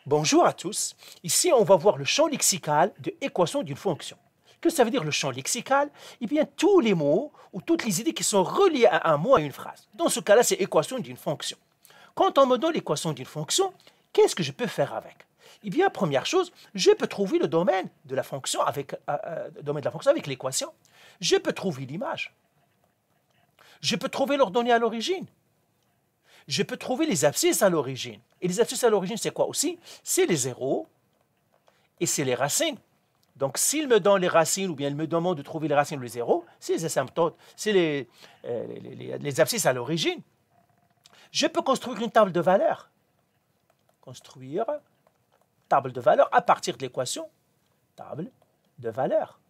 Bonjour à tous. Ici, on va voir le champ lexical de équation d'une fonction. Que ça veut dire le champ lexical? Eh bien, tous les mots ou toutes les idées qui sont reliées à un mot, à une phrase. Dans ce cas-là, c'est équation d'une fonction. Quand on me donne l'équation d'une fonction, qu'est-ce que je peux faire avec? Eh bien, première chose, je peux trouver le domaine de la fonction avec l'équation. Je peux trouver l'image. Je peux trouver l'ordonnée à l'origine. Je peux trouver les abscisses à l'origine. Et les abscisses à l'origine, c'est quoi aussi? C'est les zéros et c'est les racines. Donc, s'il me donne les racines ou bien il me demande de trouver les racines ou les zéros, c'est les asymptotes, c'est les abscisses à l'origine. Je peux construire une table de valeurs. Construire table de valeurs à partir de l'équation table de valeurs.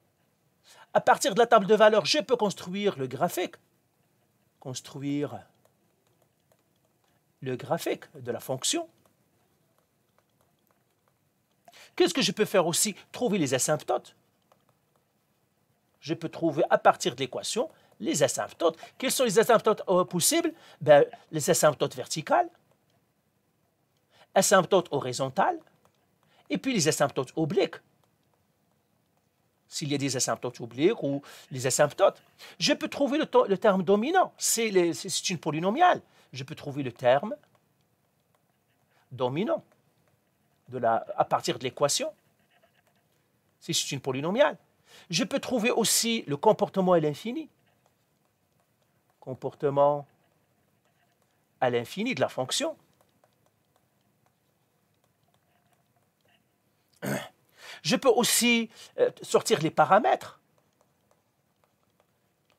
À partir de la table de valeurs, je peux construire le graphique. Construire le graphique de la fonction. Qu'est-ce que je peux faire aussi? Trouver les asymptotes. Je peux trouver à partir de l'équation les asymptotes. Quels sont les asymptotes possibles? Les asymptotes verticales, asymptotes horizontales, et puis les asymptotes obliques. S'il y a des asymptotes obliques ou les asymptotes. Je peux trouver le terme dominant. C'est une polynomiale. Je peux trouver le terme dominant à partir de l'équation. C'est une polynomiale. Je peux trouver aussi le comportement à l'infini. Comportement à l'infini de la fonction. Je peux aussi sortir les paramètres.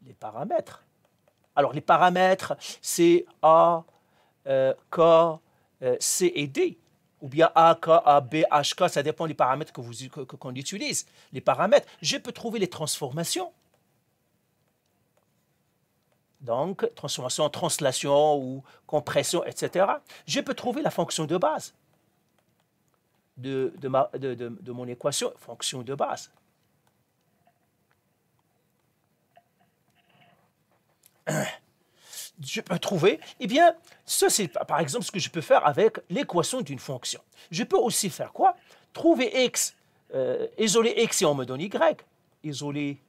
Les paramètres. Alors, les paramètres, c'est A, K, C et D. Ou bien A, K, A, B, H, K, ça dépend des paramètres qu'on utilise. Les paramètres. Je peux trouver les transformations. Donc, transformation, translation ou compression, etc. Je peux trouver la fonction de base de mon équation, fonction de base. Je peux trouver, eh bien, ça c'est par exemple ce que je peux faire avec l'équation d'une fonction. Je peux aussi faire quoi? Trouver x, isoler x si on me donne y, isoler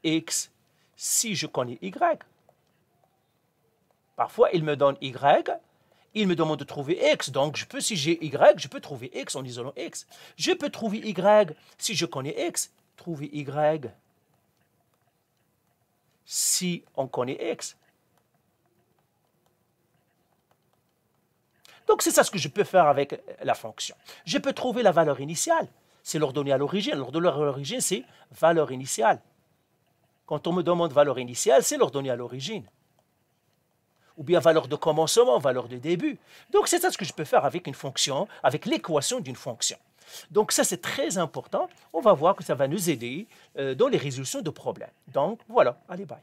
x si je connais y. Parfois, il me donne y, il me demande de trouver x, donc si j'ai y, je peux trouver x en isolant x. Je peux trouver y si je connais x, trouver y si on connaît x. Donc, c'est ça ce que je peux faire avec la fonction. Je peux trouver la valeur initiale. C'est l'ordonnée à l'origine. L'ordonnée à l'origine, c'est valeur initiale. Quand on me demande valeur initiale, c'est l'ordonnée à l'origine. Ou bien valeur de commencement, valeur de début. Donc, c'est ça ce que je peux faire avec une fonction, avec l'équation d'une fonction. Donc, ça, c'est très important. On va voir que ça va nous aider dans les résolutions de problèmes. Donc, voilà. Allez, bye.